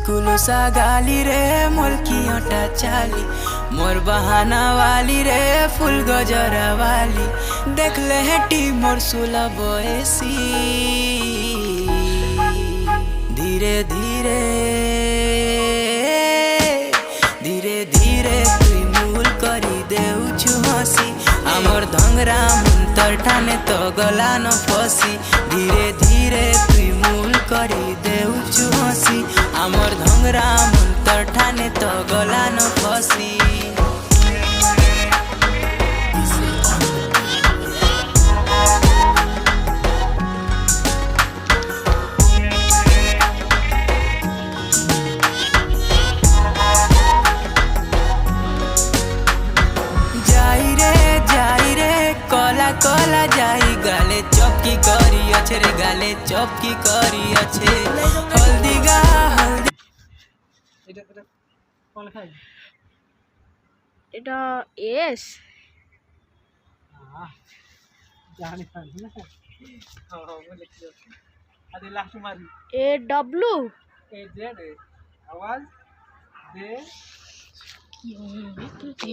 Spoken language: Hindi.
कुलुसा गाली रे मोलकी अटा चाली मोर बहाना वाली रे फुल गजरा वाली देख ले हेटी मोर सुला बयसी धीरे धीरे धीरे धीरे तुई मूल करी देउछु हसी आमर धंगरा मुंतर ठाने तो गला न फसी धीरे धीरे तुई मूल करी देउछु हसी आमर धंगरा मुंतर ठाने तो गला न फसी कला जाई गाले चौकी करी अच्छे रे गाले चौकी करी अच्छे हल्दी गा हल्दी এটা এটা কোন লেখা এটা এস জানি পারি না বলে কি আরে লাস্ট মারি এ ডব্লিউ এ জেড আওয়াজ দে কি